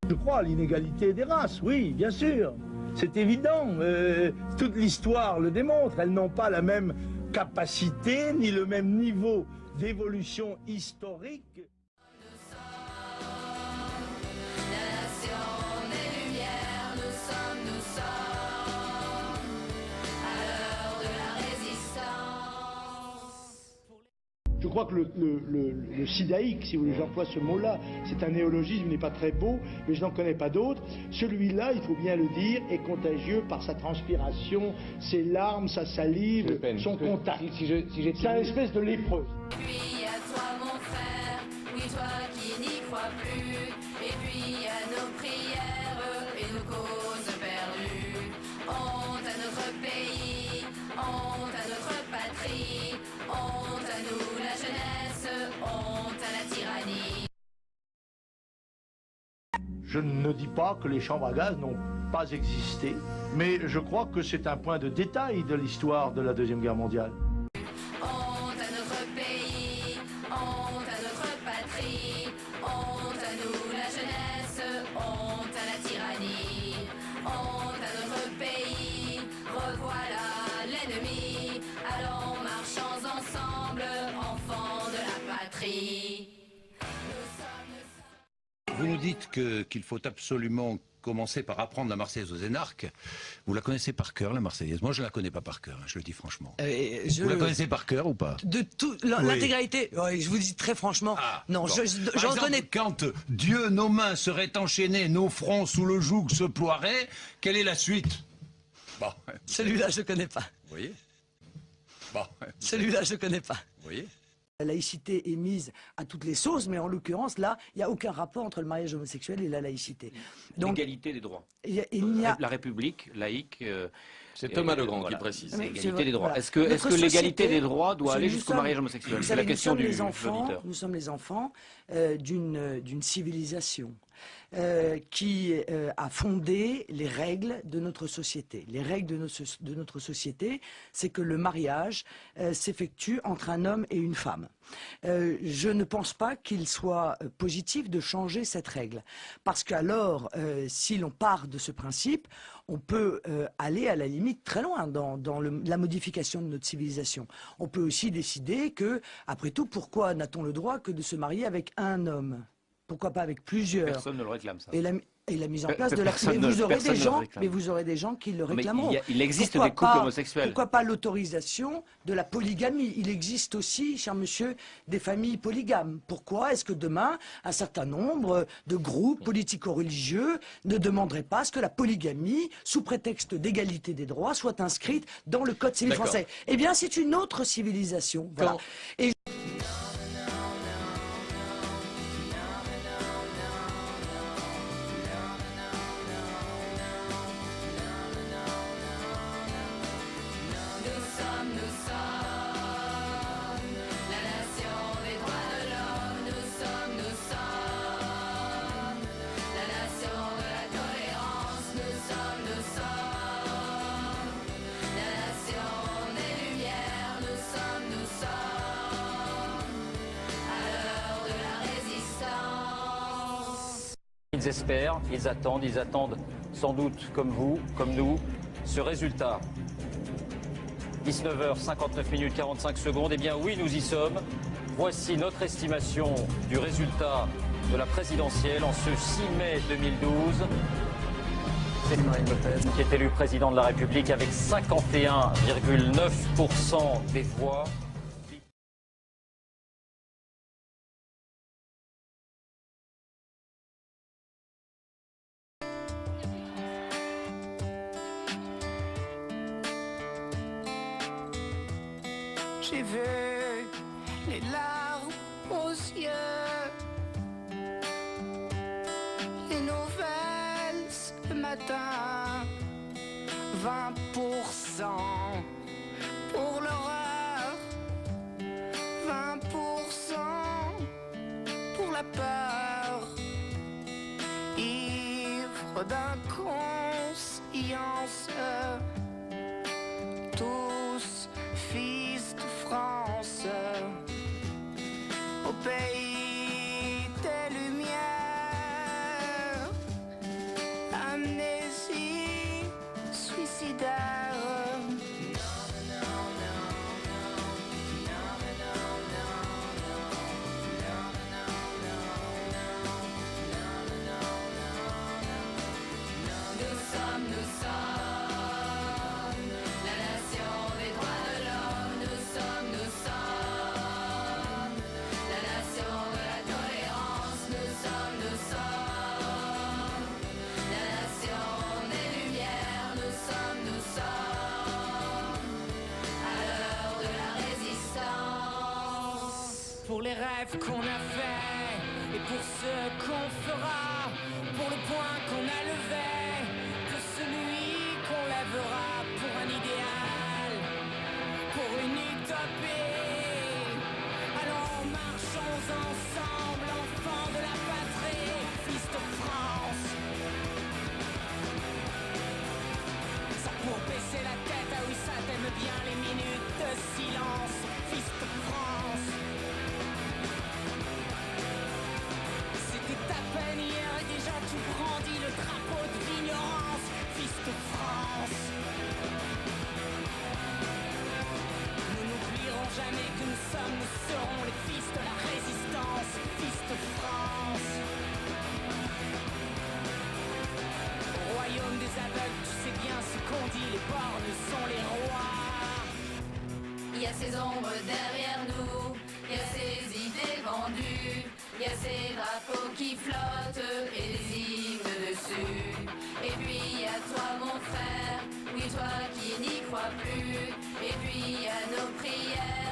Je crois à l'inégalité des races, oui, bien sûr. C'est évident. Toute l'histoire le démontre. Elles n'ont pas la même capacité ni le même niveau d'évolution historique. Je crois que le sidaïque, si vous voulez, j'emploie ce mot-là, c'est un néologisme, n'est pas très beau, mais je n'en connais pas d'autres. Celui-là, il faut bien le dire, est contagieux par sa transpiration, ses larmes, sa salive, son contact. C'est une espèce de lépreux. Puis à toi mon frère, oui toi qui n'y crois plus, et puis à nos prières et nos causes perdues. Honte à notre pays, honte à notre patrie, honte à nous la jeunesse, honte à la tyrannie. Je ne dis pas que les chambres à gaz n'ont pas existé, mais je crois que c'est un point de détail de l'histoire de la Deuxième Guerre mondiale. Honte à notre pays, honte à notre patrie, honte à nous la jeunesse, honte à la tyrannie. Honte à notre pays, revoilà l'ennemi, allons marchons ensemble, enfants de la patrie. Vous nous dites qu'il faut absolument commencer par apprendre la Marseillaise aux énarques. Vous la connaissez par cœur, la Marseillaise? Moi, je ne la connais pas par cœur, je le dis franchement. Vous la connaissez par cœur ou pas? De tout, l'intégralité, oui, je vous dis très franchement, non, bon. je reconnais... Quand Dieu, nos mains seraient enchaînées, nos fronts sous le joug se ploieraient, quelle est la suite? Bon. Celui-là, je ne connais pas. Vous voyez? Bon. Celui-là, je ne connais pas. Vous voyez? La laïcité est mise à toutes les sauces, mais en l'occurrence, là, il n'y a aucun rapport entre le mariage homosexuel et la laïcité. L'égalité des droits. La République laïque... C'est Thomas Legrand qui précise. L'égalité des droits. Voilà. Est-ce que l'égalité des droits doit aller jusqu'au mariage homosexuel? C'est la question du auditeur. Nous sommes les enfants d'une civilisation qui a fondé les règles de notre société. Les règles de notre société, c'est que le mariage s'effectue entre un homme et une femme. Je ne pense pas qu'il soit positif de changer cette règle. Parce qu'alors, si l'on part de ce principe, on peut aller à la limite très loin dans la modification de notre civilisation. On peut aussi décider que, après tout, pourquoi n'a-t-on le droit que de se marier avec un homme? Pourquoi pas avec plusieurs? Personne ne le réclame, ça. Et la mise en place de la... Mais vous aurez des gens qui le réclameront. Il existe des couples homosexuels. Pourquoi pas l'autorisation de la polygamie? Il existe aussi, cher monsieur, des familles polygames. Pourquoi est-ce que demain, un certain nombre de groupes politico-religieux ne demanderaient pas à ce que la polygamie, sous prétexte d'égalité des droits, soit inscrite dans le Code civil français? Eh bien, c'est une autre civilisation. Voilà. Et... Ils espèrent, ils attendent sans doute, comme vous, comme nous, ce résultat. 19h59 45 secondes, eh bien oui, nous y sommes. Voici notre estimation du résultat de la présidentielle en ce 6 mai 2012. C'est Marine Le Pen qui est élu président de la République avec 51,9% des voix. J'ai vu les larmes aux yeux, les nouvelles ce matin, 20% pour l'horreur, 20% pour la peur, ivre d'inconscience, tous fils de France, au pays des lumières, pour les rêves qu'on a faits et pour ceux qu'on fera, pour le point qu'on a levé, que celui qu'on lèvera pour un idéal, pour une utopie. Allons, marchons ensemble, enfants de la patrie, fils de France. Ça pour baisser la tête, ah oui, ça t'aime bien les minutes de silence, fils de France. C'était à peine hier et déjà tu brandis le drapeau de l'ignorance, fils de France. Nous n'oublierons jamais que nous sommes, nous serons les fils de la résistance, fils de France. Au royaume des aveugles, tu sais bien ce qu'on dit, les bornes sont les rois. Il y a ces ombres derrière nous, il y a ces idées vendues, il y a ces drapeaux qui flottent et des hymnes dessus. Et puis il y a toi mon frère, oui toi qui n'y crois plus. Et puis il y a nos prières